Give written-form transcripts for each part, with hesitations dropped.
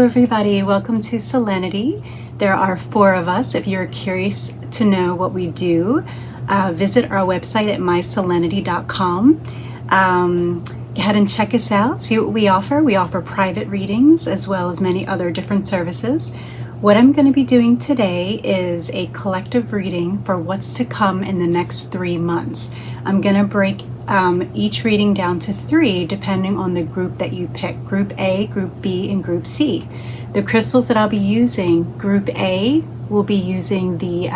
everybody, welcome to Selenity. There are 4 of us. If you're curious to know what we do, visit our website at myselenity.com. Go ahead and check us out, see what we offer. We offer private readings as well as many other different services. What I'm going to be doing today is a collective reading for what's to come in the next 3 months. I'm going to break each reading down to 3 depending on the group that you pick. Group A, Group B, and Group C. The crystals that I'll be using, Group A will be using the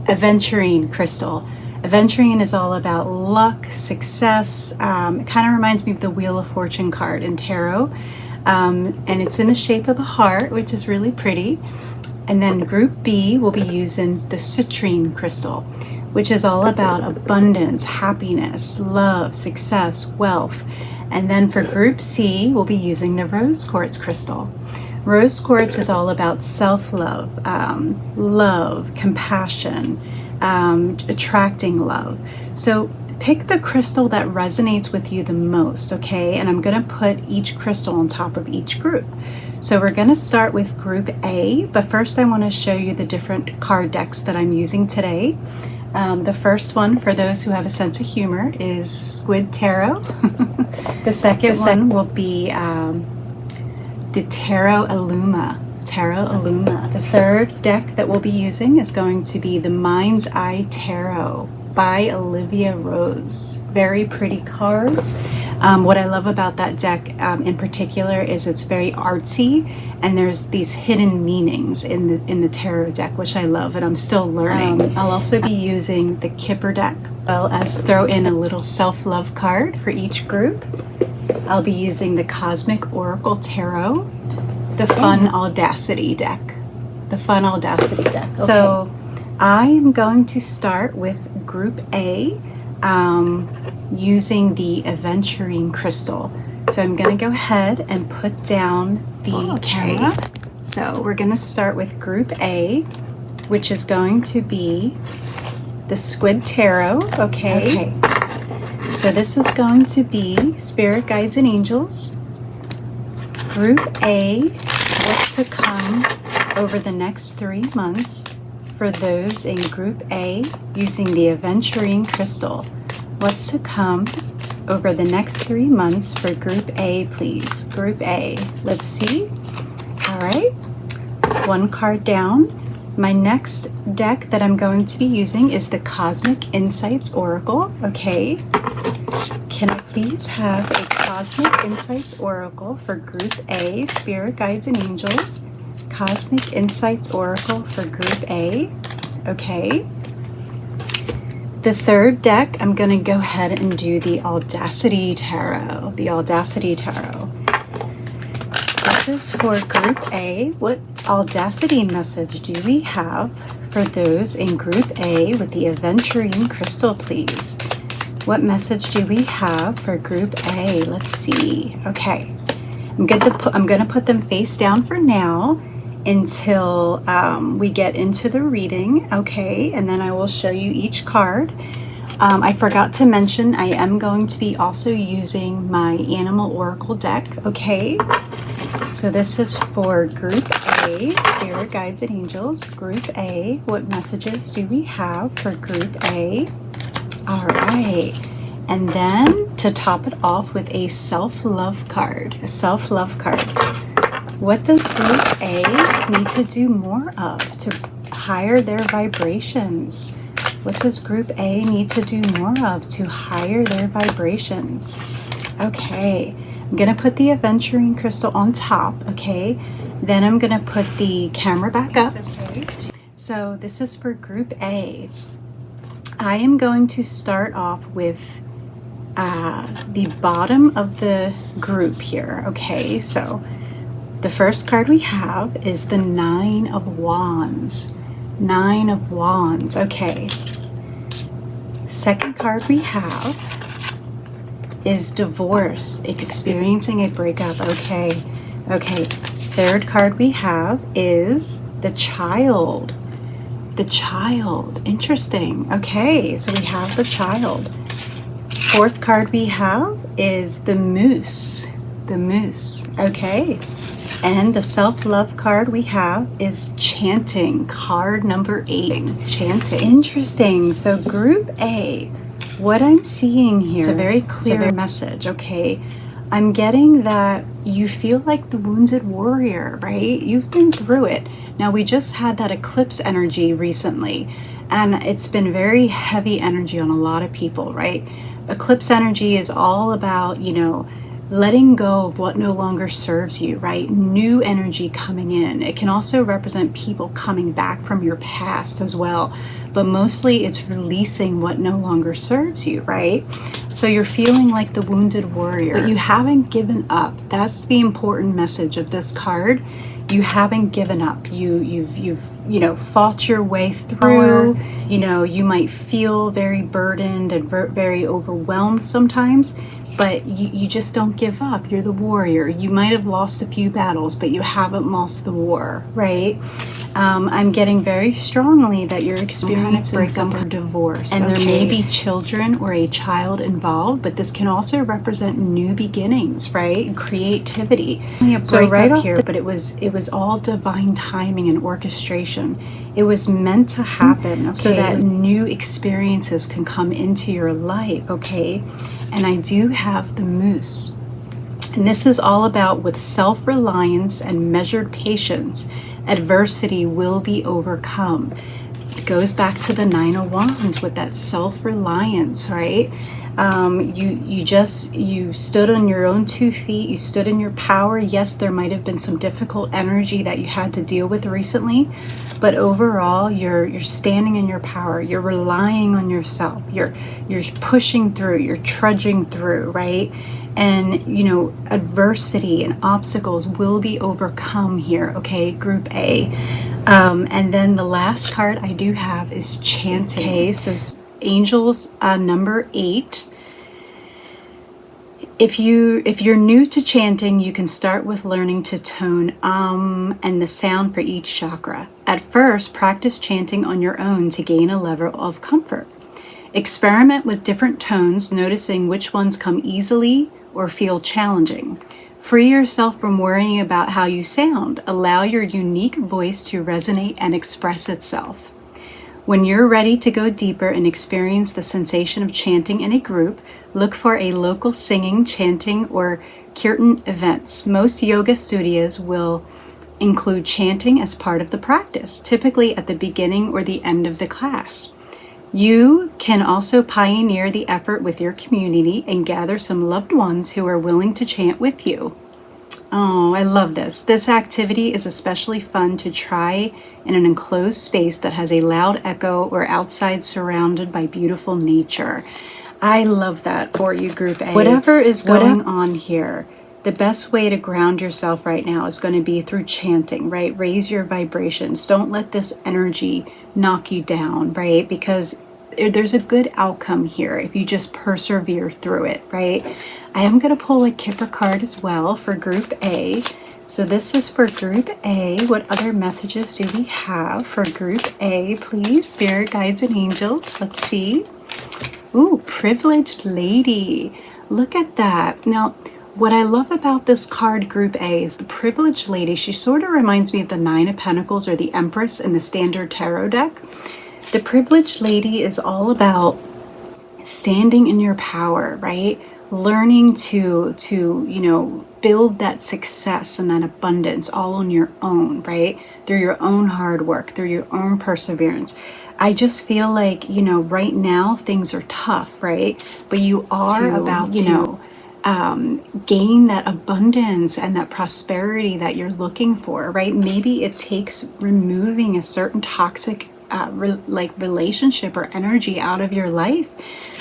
Aventurine crystal. Aventurine is all about luck, success. It kind of reminds me of the Wheel of Fortune card in tarot. And it's in the shape of a heart, which is really pretty. And then Group B will be using the Citrine crystal, which is all about abundance, happiness, love, success, wealth. And then for Group C, we'll be using the Rose Quartz crystal. Rose Quartz is all about self-love, love, compassion, attracting love. So pick the crystal that resonates with you the most, okay? And I'm going to put each crystal on top of each group. So we're going to start with Group A, but first I want to show you the different card decks that I'm using today. The first one, for those who have a sense of humor, is Squid Tarot. The second one will be the Tarot Illuma. The third deck that we'll be using is going to be the Mind's Eye Tarot by Olivia Rose. Very pretty cards. What I love about that deck in particular is it's very artsy, and there's these hidden meanings in the tarot deck, which I love, and I'm still learning. I'll also be using the Kipper deck, as well as throw in a little self-love card for each group. I'll be using the Cosmic Oracle Tarot, the Fun Audacity deck. Okay. So I am going to start with Group A using the Aventurine crystal. So I'm going to go ahead and put down the camera. So we're going to start with Group A, which is going to be the Squid Tarot. Okay. So this is going to be Spirit Guides and Angels. Group A, what's to come over the next 3 months for those in Group A using the Aventurine crystal. What's to come over the next 3 months for Group A, please? Group A. Let's see. All right. 1 card down. My next deck that I'm going to be using is the Cosmic Insights Oracle. Okay. Can I please have a Cosmic Insights Oracle for Group A, Spirit Guides and Angels? Cosmic Insights Oracle for Group A. Okay. The third deck, I'm going to go ahead and do the Audacity Tarot. This is for Group A. What Audacity message do we have for those in Group A with the Aventurine crystal, please? What message do we have for Group A? Let's see. Okay. I'm going to put them face down for now until we get into the reading, okay? And then I will show you each card. I forgot to mention I am going to be also using my Animal Oracle deck, okay? So this is for Group A, Spirit Guides and Angels. Group A, what messages do we have for Group A? All right. And then to top it off with a self-love card, What does Group A need to do more of to higher their vibrations? What does Group A need to do more of to higher their vibrations? Okay, I'm going to put the Aventurine crystal on top, okay? Then I'm going to put the camera back up. So this is for Group A. I am going to start off with the bottom of the group here, okay? So the first card we have is the 9 of Wands. 9 of Wands, okay. Second card we have is Divorce, experiencing a breakup, okay. Third card we have is the Child. Interesting. Okay, so we have the Child. Fourth card we have is the Moose. Okay. And the self-love card we have is chanting, card number 8. Chanting. Interesting. So group A, what I'm seeing here, it's a very clear message, okay? I'm getting that you feel like the wounded warrior, right? You've been through it. Now, we just had that eclipse energy recently, and it's been very heavy energy on a lot of people, right? Eclipse energy is all about, letting go of what no longer serves you, right? New energy coming in. It can also represent people coming back from your past as well, but mostly it's releasing what no longer serves you, right? So you're feeling like the wounded warrior, but you haven't given up. That's the important message of this card. You haven't given up. You've fought your way through. You might feel very burdened and very overwhelmed sometimes, but you just don't give up. You're the warrior. You might have lost a few battles, but you haven't lost the war, right? I'm getting very strongly that you're experiencing some kind of divorce, and there may be children or a child involved, but this can also represent new beginnings, right? Creativity. So right up here, but it was all divine timing and orchestration. It was meant to happen, so that new experiences can come into your life, okay? And I do have the moose. And this is all about with self-reliance and measured patience, adversity will be overcome. It goes back to the Nine of Wands with that self-reliance, right? You stood on your own 2 feet. You stood in your power. Yes, there might have been some difficult energy that you had to deal with recently, but overall, you're standing in your power. You're relying on yourself. You're pushing through. You're trudging through, right? And adversity and obstacles will be overcome here. Okay, Group A. And then the last card I do have is chanting. Okay, so Angels number 8. If you're new to chanting, you can start with learning to tone and the sound for each chakra. At first, practice chanting on your own to gain a level of comfort. Experiment with different tones, noticing which ones come easily or feel challenging. Free yourself from worrying about how you sound. Allow your unique voice to resonate and express itself. When you're ready to go deeper and experience the sensation of chanting in a group, look for a local singing, chanting, or kirtan events. Most yoga studios will include chanting as part of the practice, typically at the beginning or the end of the class. You can also pioneer the effort with your community and gather some loved ones who are willing to chant with you. Oh, I love this. This activity is especially fun to try in an enclosed space that has a loud echo or outside surrounded by beautiful nature. I love that for you, Group A. Whatever is going on here, the best way to ground yourself right now is going to be through chanting, right? Raise your vibrations. Don't let this energy knock you down, right? Because there's a good outcome here if you just persevere through it, right? I am going to pull a Kipper card as well for Group A. So this is for Group A. What other messages do we have for Group A, please? Spirit guides and angels. Let's see. Ooh, privileged lady. Look at that. Now, what I love about this card, Group A, is the privileged lady. She sort of reminds me of the Nine of Pentacles or the Empress in the standard tarot deck. The privileged lady is all about standing in your power, right? Learning to build that success and that abundance all on your own, right? Through your own hard work, through your own perseverance. I just feel like, right now things are tough, right? But you are about to gain that abundance and that prosperity that you're looking for, right? Maybe it takes removing a certain toxic relationship or energy out of your life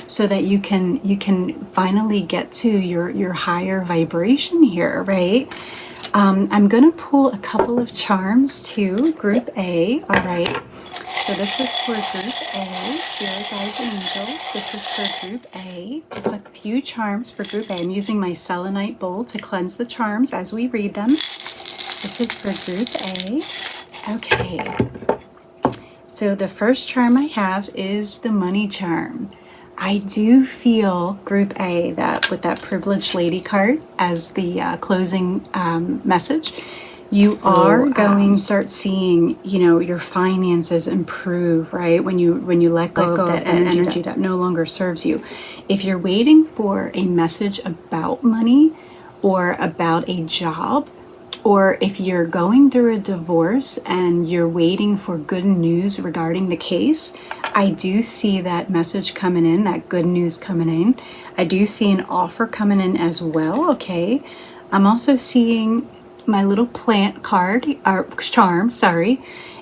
so that you can finally get to your higher vibration here, right? I'm gonna pull a couple of charms to Group A. All right, so this is for Group A, Spirit Guides and Angels. This is for Group A. Just a few charms for Group A. I'm using my selenite bowl to cleanse the charms as we read them. This is for Group A. Okay. So the first charm I have is the money charm. I do feel, Group A, that with that privileged lady card as the closing message, you are going to start seeing, you know, your finances improve, right? When you let go of that energy that no longer serves you. If you're waiting for a message about money or about a job, or if you're going through a divorce and you're waiting for good news regarding the case, I do see that message coming in, that good news coming in. I do see an offer coming in as well, okay? I'm also seeing my little plant card, or charm, sorry.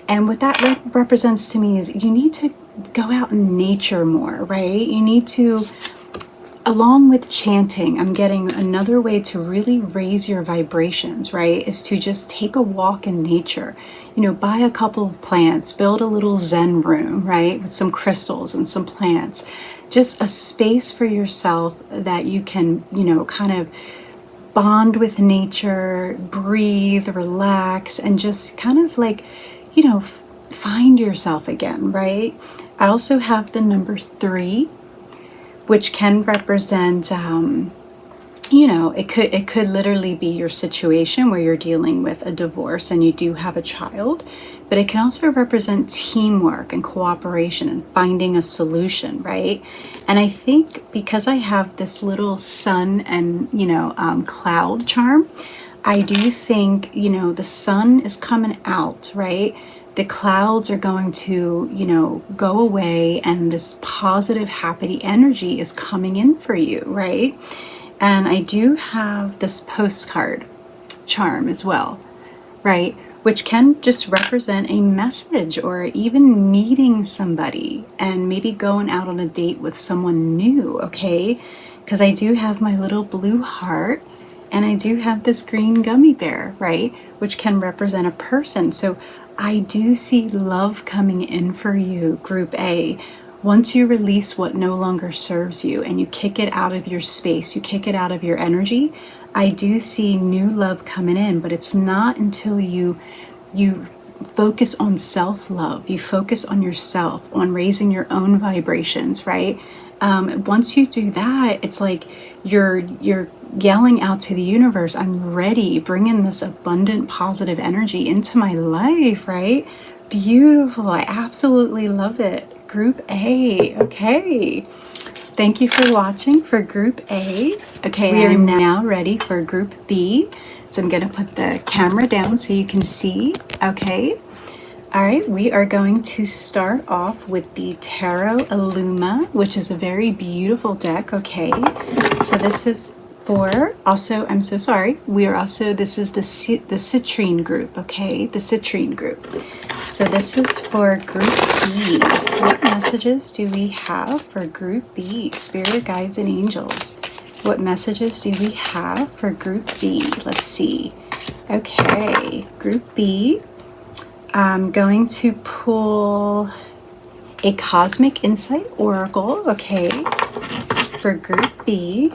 And what that represents to me is you need to go out in nature more, right? You need to, along with chanting, I'm getting another way to really raise your vibrations, right? Is to just take a walk in nature. You know, buy a couple of plants, build a little Zen room, right? With some crystals and some plants. Just a space for yourself that you can, you know, kind of bond with nature, breathe, relax, and just kind of like, you know, find yourself again, right? I also have the number 3, which can represent, you know, it could literally be your situation where you're dealing with a divorce and you do have a child, but it can also represent teamwork and cooperation and finding a solution, right? And I think because I have this little sun and, you know, cloud charm, I do think, you know, the sun is coming out, right? The clouds are going to, you know, go away, and this positive, happy energy is coming in for you, right? And I do have this postcard charm as well, right? Which can just represent a message or even meeting somebody and maybe going out on a date with someone new, okay? Because I do have my little blue heart and I do have this green gummy bear, right? Which can represent a person. So I do see love coming in for you, Group A. Once you release what no longer serves you and you kick it out of your space, you kick it out of your energy, I do see new love coming in, but it's not until you focus on self-love, you focus on yourself, on raising your own vibrations, right? Once you do that, it's like you're yelling out to the universe, I'm ready, bringing this abundant positive energy into my life, right? Beautiful. I absolutely love it. Group A. Okay. Thank you for watching for Group A. Okay, we are now ready for Group B. So I'm going to put the camera down so you can see. Okay. All right, we are going to start off with the Tarot Illuma, which is a very beautiful deck, okay? So this is for, also, I'm so sorry, we are also, this is the citrine group, okay? The citrine group. So this is for Group B. What messages do we have for Group B? Spirit guides and angels. What messages do we have for Group B? Let's see. Okay, Group B. I'm going to pull a Cosmic Insight Oracle, okay, for Group B.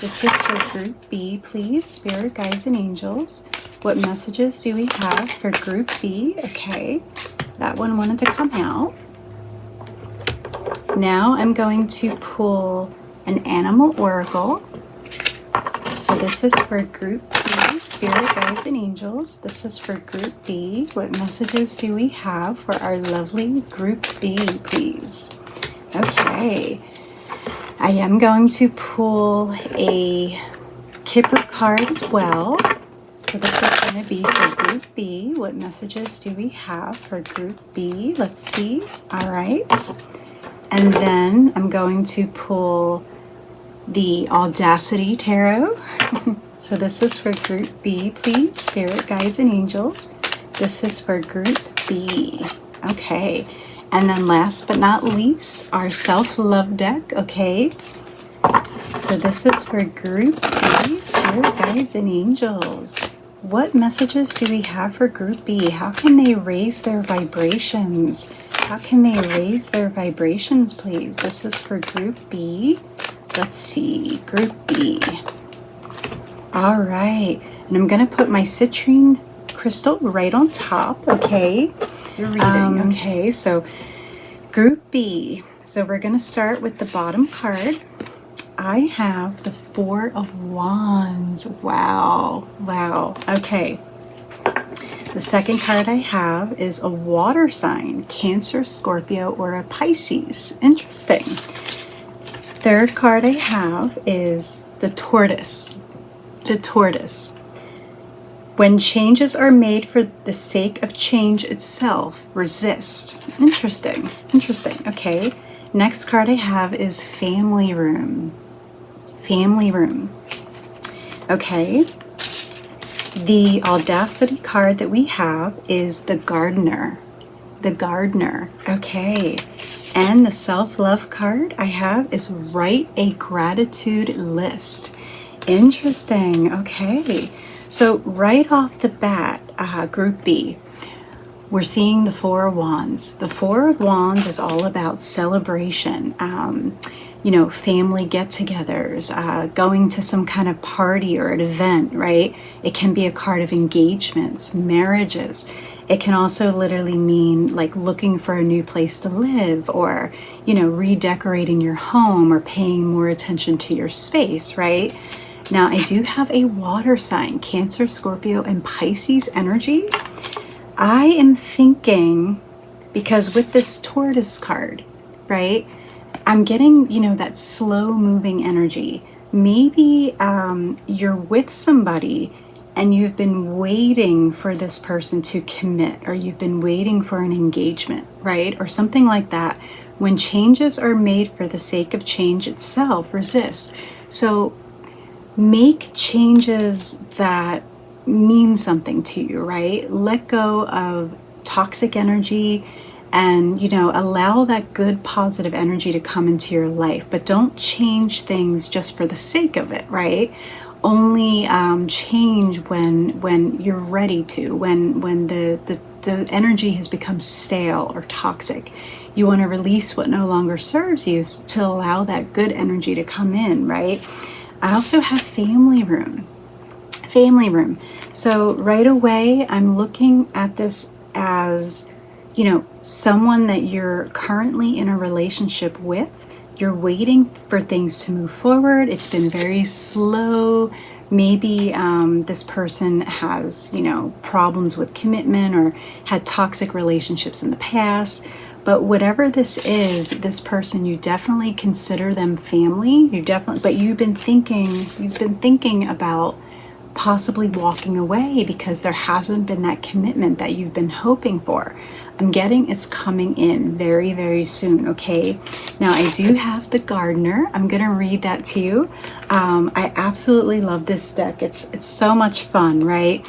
This is for Group B, please, Spirit Guides and Angels. What messages do we have for Group B? Okay, that one wanted to come out. Now I'm going to pull an Animal Oracle. So this is for Group B, Spirit Guides and Angels. This is for Group B. What messages do we have for our lovely Group B, please? Okay. I am going to pull a Kipper card as well. So this is going to be for Group B. What messages do we have for Group B? Let's see. All right. And then I'm going to pull the Audacity Tarot. So this is for Group B, please, Spirit Guides and Angels. This is for Group B. Okay. And then last but not least, our self-love deck, okay? So this is for Group B, Spirit Guides and Angels. What messages do we have for Group B? How can they raise their vibrations? How can they raise their vibrations, please? This is for Group B. Let's see, Group B. All right, and I'm gonna put my citrine crystal right on top, okay? You're reading. Okay, so Group B. So we're gonna start with the bottom card. I have the Four of Wands. Wow, wow, okay. The second card I have is a water sign, Cancer, Scorpio, or a Pisces. Interesting. Third card I have is the tortoise. The tortoise. When changes are made for the sake of change itself, resist. Interesting. Interesting. Okay. Next card I have is family room. Family room. Okay. The audacity card that we have is the gardener. The gardener. Okay. And the self-love card I have is write a gratitude list. Interesting. Okay. So right off the bat, Group B, we're seeing the Four of Wands. The Four of Wands is all about celebration, family get-togethers, going to some kind of party or an event, right? It can be a card of engagements, marriages. It can also literally mean like looking for a new place to live, or, redecorating your home, or paying more attention to your space, right? Now, I do have a water sign, Cancer, Scorpio, and Pisces energy. I am thinking, because with this tortoise card, right, I'm getting, that slow moving energy. Maybe you're with somebody and you've been waiting for this person to commit, or you've been waiting for an engagement, right, or something like that. When changes are made for the sake of change itself, resist. So make changes that mean something to you, right? Let go of toxic energy and, allow that good positive energy to come into your life. But don't change things just for the sake of it, right? Only change when you're ready to, when the energy has become stale or toxic. You want to release what no longer serves you to allow that good energy to come in, right? I also have family room. Family room. So right away, I'm looking at this as, someone that you're currently in a relationship with. You're waiting for things to move forward. It's been very slow. Maybe this person has, problems with commitment, or had toxic relationships in the past. But whatever this is, this person, you definitely consider them family. But you've been thinking about possibly walking away because there hasn't been that commitment that you've been hoping for. I'm getting it's coming in very, very soon, okay? Now, I do have the gardener. I'm going to read that to you. I absolutely love this deck. It's so much fun, right?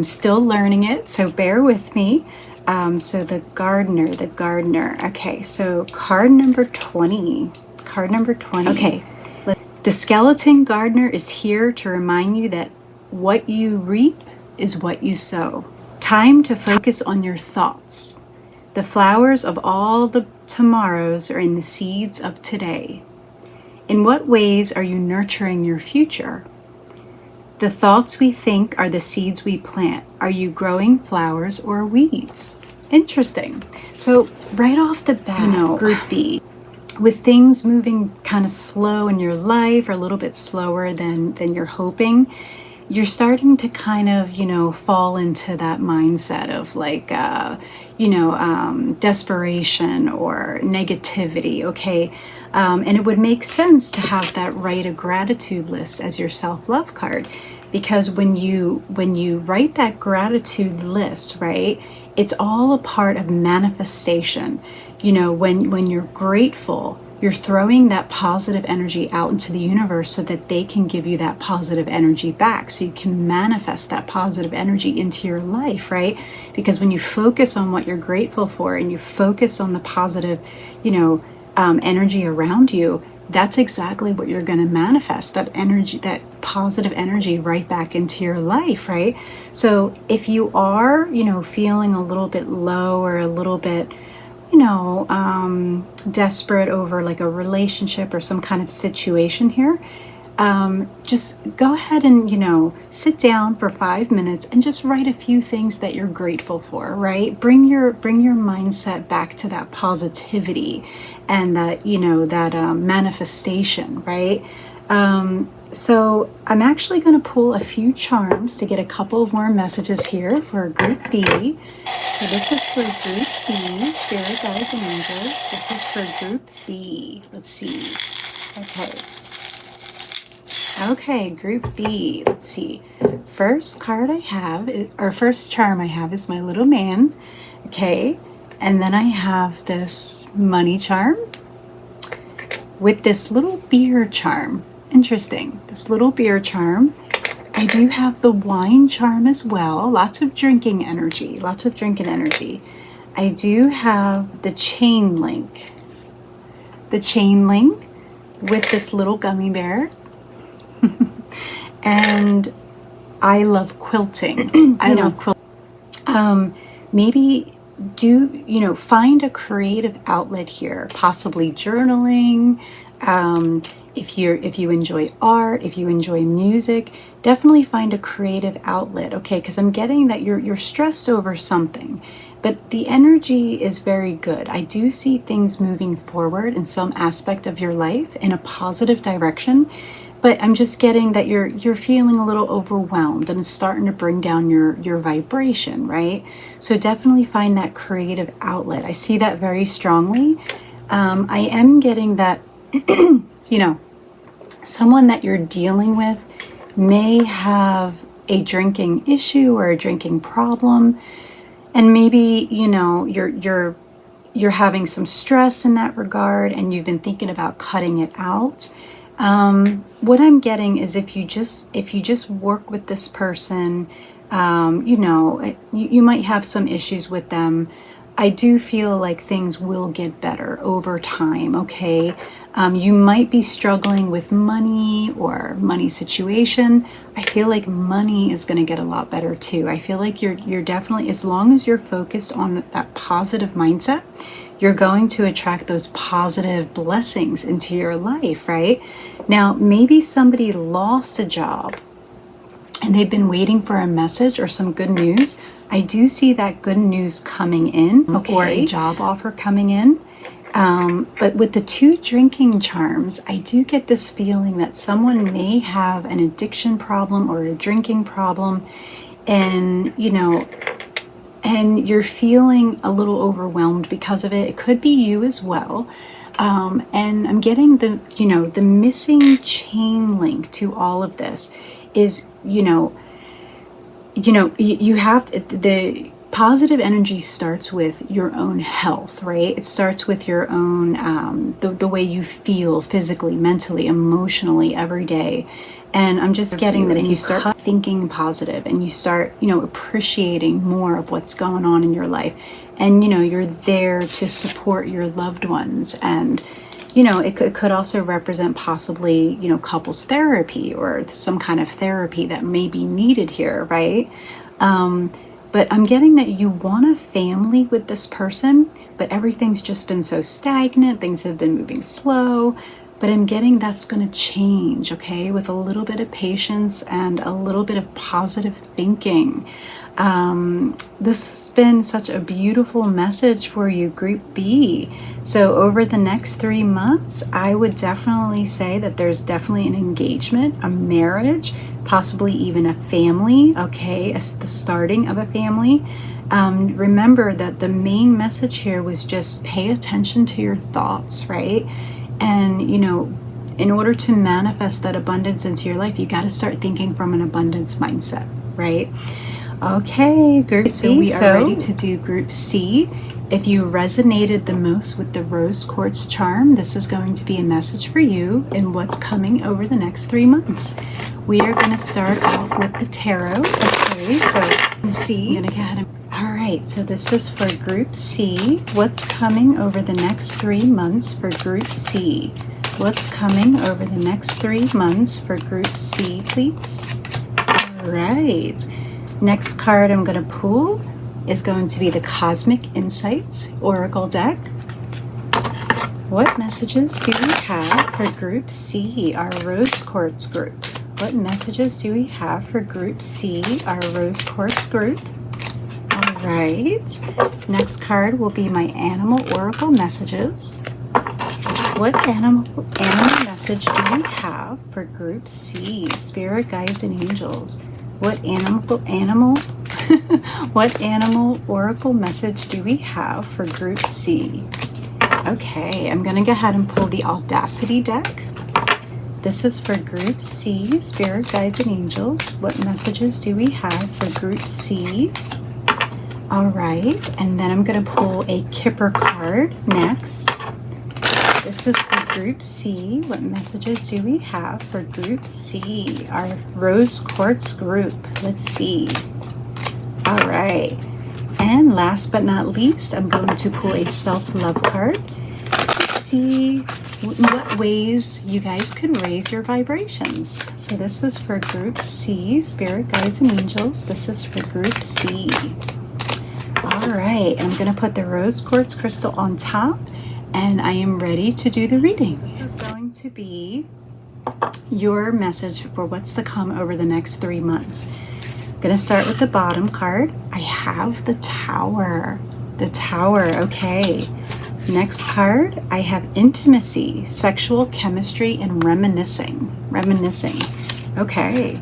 Still learning it, so bear with me. So the gardener. Okay, so card number 20. Okay, the skeleton gardener is here to remind you that what you reap is what you sow. Time to focus on your thoughts. The flowers of all the tomorrows are in the seeds of today. In what ways are you nurturing your future? The thoughts we think are the seeds we plant. Are you growing flowers or weeds? Interesting. So right off the bat, Group B, with things moving kind of slow in your life, or a little bit slower than you're hoping, you're starting to kind of, fall into that mindset of like, desperation or negativity, okay? And it would make sense to have that write a gratitude list as your self-love card, because when you write that gratitude list, right, it's all a part of manifestation. When you're grateful, you're throwing that positive energy out into the universe so that they can give you that positive energy back, so you can manifest that positive energy into your life, right? Because when you focus on what you're grateful for and you focus on the positive, energy around you, that's exactly what you're going to manifest, that energy, that positive energy right back into your life, right? So if you are, feeling a little bit low, or a little bit, desperate over like a relationship or some kind of situation here, just go ahead and, sit down for 5 minutes and just write a few things that you're grateful for, right? Bring your mindset back to that positivity and that, manifestation, right? So I'm actually going to pull a few charms to get a couple of more messages here for Group B. So this is for Group B, Spirit Guides and Angels. This is for Group B. Let's see. Okay, Group B. Let's see. First card I have, or first charm I have is my little man. Okay, and then I have this money charm with this little beer charm. Interesting. This little beer charm. I do have the wine charm as well. Lots of drinking energy. Lots of drinking energy. I do have the chain link. The chain link with this little gummy bear. And I love quilting. I love quilting. Maybe find a creative outlet here, possibly journaling. If you enjoy art, if you enjoy music, definitely find a creative outlet, okay? Because I'm getting that you're stressed over something, but the energy is very good. I do see things moving forward in some aspect of your life in a positive direction, but I'm just getting that you're feeling a little overwhelmed and it's starting to bring down your vibration, right? So definitely find that creative outlet. I see that very strongly. I am getting that, someone that you're dealing with may have a drinking issue or a drinking problem, and maybe you're having some stress in that regard and you've been thinking about cutting it out. What I'm getting is if you just work with this person, you might have some issues with them. I do feel like things will get better over time, okay? You might be struggling with money or money situation. I feel like money is going to get a lot better too. I feel like you're definitely, as long as you're focused on that positive mindset, you're going to attract those positive blessings into your life, right? Now, maybe somebody lost a job and they've been waiting for a message or some good news. I do see that good news coming in, okay, or a job offer coming in. But with the two drinking charms, I do get this feeling that someone may have an addiction problem or a drinking problem, and and you're feeling a little overwhelmed because of it. It could be you as well. And I'm getting the missing chain link to all of this is, you have the positive energy starts with your own health, right? It starts with your own, the way you feel physically, mentally, emotionally every day. And I'm just getting that if you start thinking positive and you start, appreciating more of what's going on in your life, and, you're there to support your loved ones, and, it could also represent possibly, couples therapy or some kind of therapy that may be needed here, right? But I'm getting that you want a family with this person, but everything's just been so stagnant. Things have been moving slow, but I'm getting that's going to change, okay? With a little bit of patience and a little bit of positive thinking. This has been such a beautiful message for you, Group B. So over the next 3 months, I would definitely say that there's definitely an engagement, a marriage, possibly even a family, okay? The starting of a family. Remember that the main message here was just pay attention to your thoughts, right? And, in order to manifest that abundance into your life, you got to start thinking from an abundance mindset, right? Okay, Group C. So we are ready to do Group C. If you resonated the most with the rose quartz charm, this is going to be a message for you and what's coming over the next 3 months. We are going to start out with the tarot. Okay, so C. I'm going to go ahead and... All right, so this is for Group C. What's coming over the next 3 months for Group C? What's coming over the next 3 months for Group C, please? All right. Next card I'm going to pull is going to be the Cosmic Insights Oracle deck. What messages do we have for Group C, our Rose Quartz group? What messages do we have for Group C, our Rose Quartz group? All right. Next card will be my Animal Oracle messages. What animal message do we have for group C, spirit guides and angels? What animal what animal oracle message do we have for group C? Okay, I'm gonna go ahead and pull the Audacity deck. This is for group C, spirit guides and angels. What messages do we have for group C? All right, and then I'm gonna pull a Kipper card next. This is for group C. What messages do we have for group C? Our rose quartz group. Let's see. All right. And last but not least, I'm going to pull a self-love card to see in what ways you guys could raise your vibrations. So this is for group C, spirit guides and angels. This is for group C. All right. I'm going to put the rose quartz crystal on top. And I am ready to do the reading. This is going to be your message for what's to come over the next 3 months. I'm going to start with the bottom card. I have the Tower. The Tower, okay. Next card, I have intimacy, sexual chemistry, and reminiscing. Reminiscing. Okay.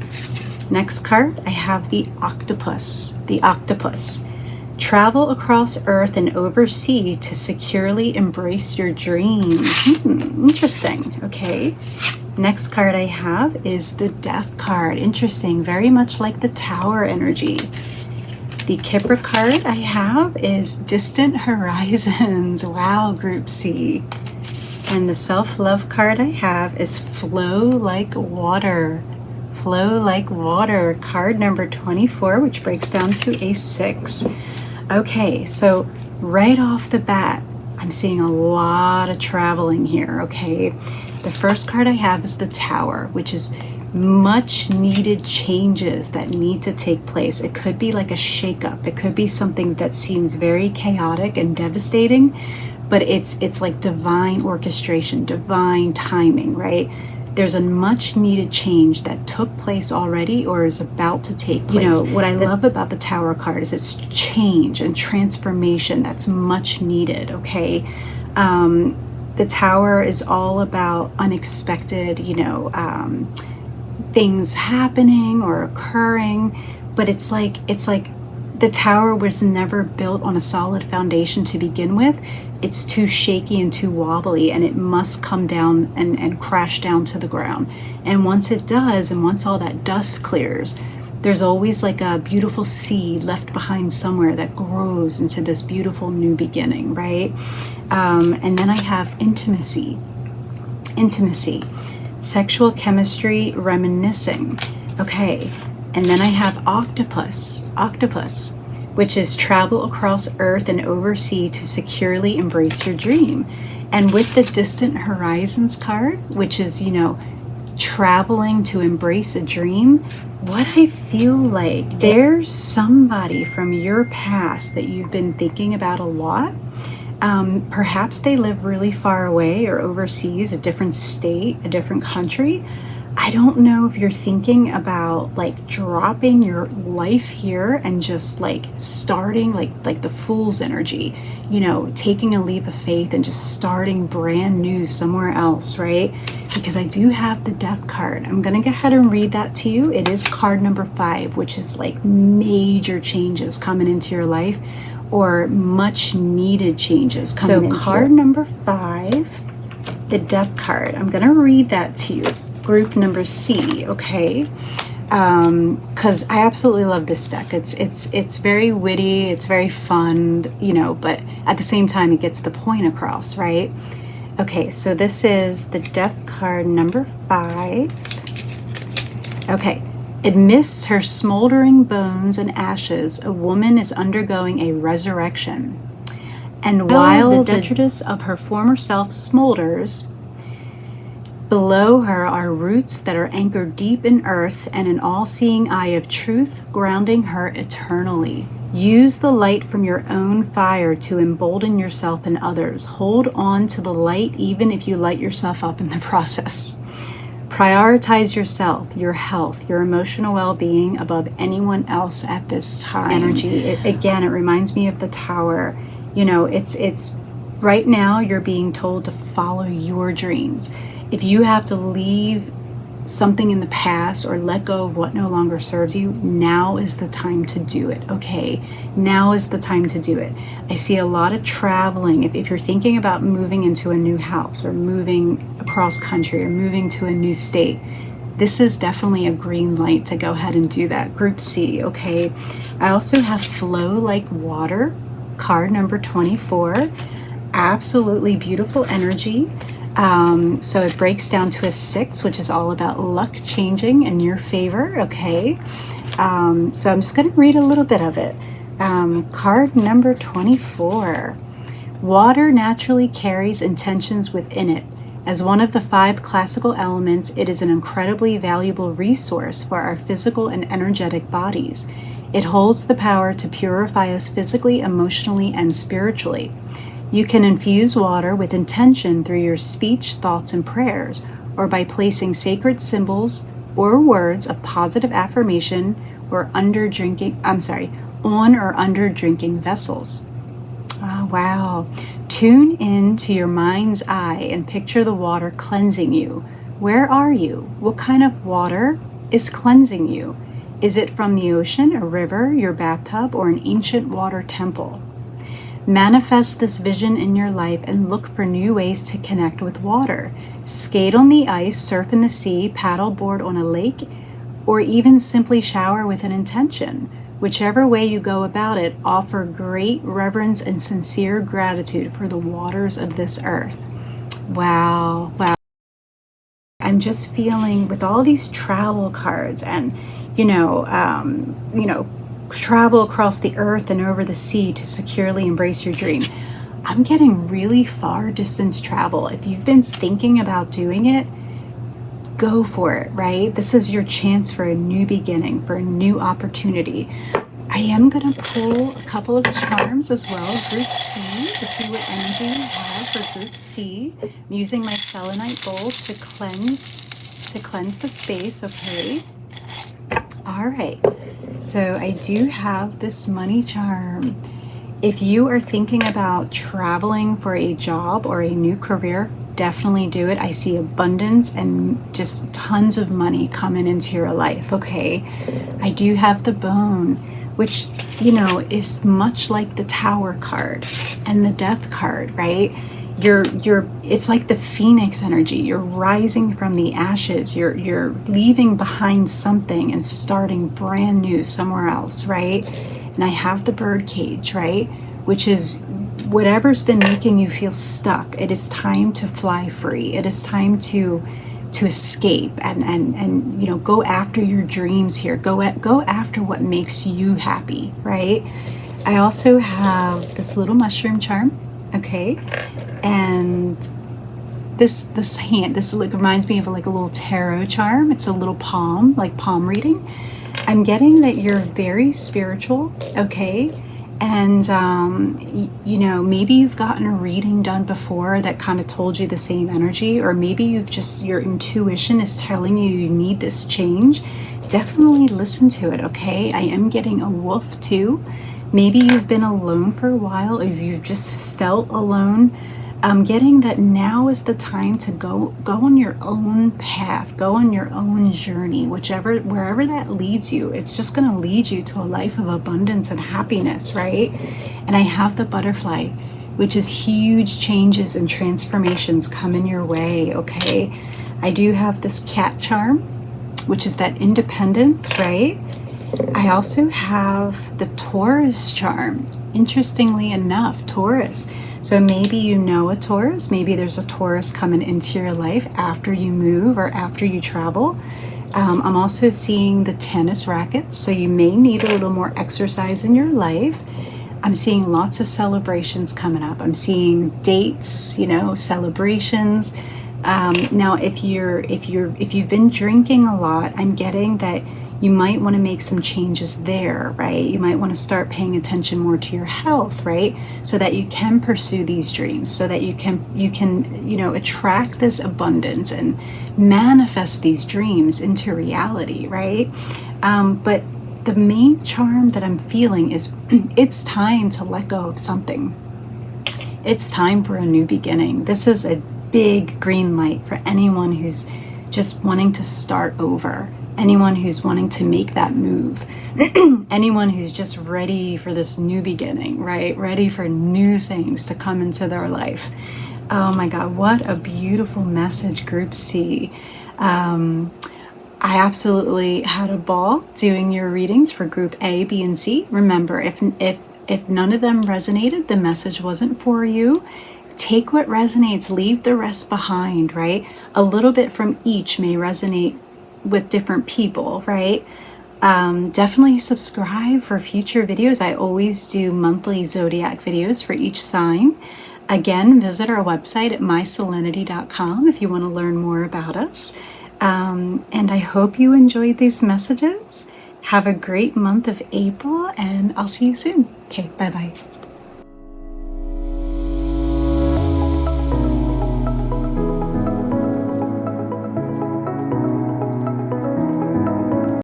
Next card, I have the Octopus. The Octopus. Travel across Earth and oversea to securely embrace your dreams. Interesting. Okay. Next card I have is the Death card. Interesting. Very much like the Tower energy. The Kipper card I have is Distant Horizons. Wow, Group C. And the Self-Love card I have is Flow Like Water. Flow Like Water. Card number 24, which breaks down to a 6. Okay, so right off the bat, I'm seeing a lot of traveling here, okay? The first card I have is the Tower, which is much needed changes that need to take place. It could be like a shakeup. It could be something that seems very chaotic and devastating, but it's like divine orchestration, divine timing, right? There's a much needed change that took place already or is about to take place. You know, what I love about the Tower card is it's change and transformation that's much needed, okay? The Tower is all about unexpected, things happening or occurring, but it's like the Tower was never built on a solid foundation to begin with. It's too shaky and too wobbly, and it must come down and crash down to the ground. And once it does, and once all that dust clears, there's always like a beautiful seed left behind somewhere that grows into this beautiful new beginning, right? And then I have intimacy, sexual chemistry, reminiscing. Okay, and then I have octopus, which is travel across Earth and oversea to securely embrace your dream. And with the Distant Horizons card, which is, traveling to embrace a dream, what I feel like there's somebody from your past that you've been thinking about a lot. Perhaps they live really far away or overseas, a different state, a different country. I don't know if you're thinking about like dropping your life here and just like starting like the fool's energy, taking a leap of faith and just starting brand new somewhere else, right? Because I do have the Death card. I'm going to go ahead and read that to you. It is card number 5, which is like major changes coming into your life or much needed changes coming into. So card number 5, the Death card. I'm going to read that to you. Group number C, okay? Because I absolutely love this deck. It's very witty, it's very fun, but at the same time it gets the point across, right? Okay, so this is the Death card number 5. Okay, amidst her smoldering bones and ashes, a woman is undergoing a resurrection. And while the detritus of her former self smolders, below her are roots that are anchored deep in earth and an all-seeing eye of truth grounding her eternally. Use the light from your own fire to embolden yourself and others. Hold on to the light even if you light yourself up in the process. Prioritize yourself, your health, your emotional well-being above anyone else at this time. Energy. It reminds me of the Tower. It's Right now, you're being told to follow your dreams. If you have to leave something in the past or let go of what no longer serves you, now is the time to do it, okay? Now is the time to do it. I see a lot of traveling. If you're thinking about moving into a new house or moving across country or moving to a new state, this is definitely a green light to go ahead and do that. Group C, okay? I also have Flow Like Water, card number 24. Absolutely beautiful energy. So it breaks down to a 6, which is all about luck changing in your favor, okay? So I'm just going to read a little bit of it. Card number 24. Water naturally carries intentions within it. As one of the 5 classical elements, it is an incredibly valuable resource for our physical and energetic bodies. It holds the power to purify us physically, emotionally, and spiritually. You can infuse water with intention through your speech, thoughts, and prayers, or by placing sacred symbols or words of positive affirmation or on or under drinking vessels. Oh, wow. Tune in to your mind's eye and picture the water cleansing you. Where are you? What kind of water is cleansing you? Is it from the ocean, a river, your bathtub, or an ancient water temple? Manifest this vision in your life and look for new ways to connect with water. Skate on the ice, surf in the sea, paddleboard on a lake, or even simply shower with an intention. Whichever way you go about it, offer great reverence and sincere gratitude for the waters of this earth. Wow, wow. I'm just feeling with all these travel cards and, travel across the earth and over the sea to securely embrace your dream. I'm getting really far distance travel. If you've been thinking about doing it, go for it, right? This is your chance for a new beginning, for a new opportunity. I am going to pull a couple of charms as well, Group C, to see what energy we have for Group C. I'm using my selenite bowl to cleanse the space, okay? All right. So I do have this money charm. If you are thinking about traveling for a job or a new career, definitely do it. I see abundance and just tons of money coming into your life, okay? I do have the bone, which, is much like the Tower card and the Death card, right? It's like the Phoenix energy. You're rising from the ashes. You're leaving behind something and starting brand new somewhere else, right? And I have the bird cage, right? Which is whatever's been making you feel stuck. It is time to fly free. It is time to escape and go after your dreams here. Go after what makes you happy, right? I also have this little mushroom charm, okay? And this reminds me of like a little tarot charm. It's a little palm, like palm reading. I'm getting that you're very spiritual, okay? And, maybe you've gotten a reading done before that kind of told you the same energy, or maybe your intuition is telling you need this change. Definitely listen to it, okay? I am getting a wolf too. Maybe you've been alone for a while, or you've just felt alone. I'm getting that now is the time to go on your own path, go on your own journey, wherever that leads you. It's just going to lead you to a life of abundance and happiness, right? And I have the butterfly, which is huge changes and transformations coming your way, okay? I do have this cat charm, which is that independence, right? I also have the Taurus charm. Interestingly enough, Taurus. So maybe you know a Taurus, maybe there's a Taurus coming into your life after you move or after you travel. I'm also seeing the tennis rackets, so you may need a little more exercise in your life. I'm seeing lots of celebrations coming up. I'm seeing dates, celebrations. Now, if you've been drinking a lot, I'm getting that you might want to make some changes there, right? You might want to start paying attention more to your health, right? So that you can pursue these dreams, so that you can attract this abundance and manifest these dreams into reality, right? But the main charm that I'm feeling is it's time to let go of something. It's time for a new beginning. This is a big green light for anyone who's just wanting to start over, anyone who's wanting to make that move, anyone who's just ready for this new beginning, right? Ready for new things to come into their life. Oh my God, what a beautiful message, Group C. I absolutely had a ball doing your readings for Group A, B, and C. Remember, if none of them resonated, the message wasn't for you. Take what resonates, leave the rest behind, right? A little bit from each may resonate with different people, right? Definitely subscribe for future videos. I always do monthly zodiac videos for each sign. Again, visit our website at myselenity.com if you want to learn more about us. And I hope you enjoyed these messages. Have a great month of April, and I'll see you soon. Okay, bye-bye.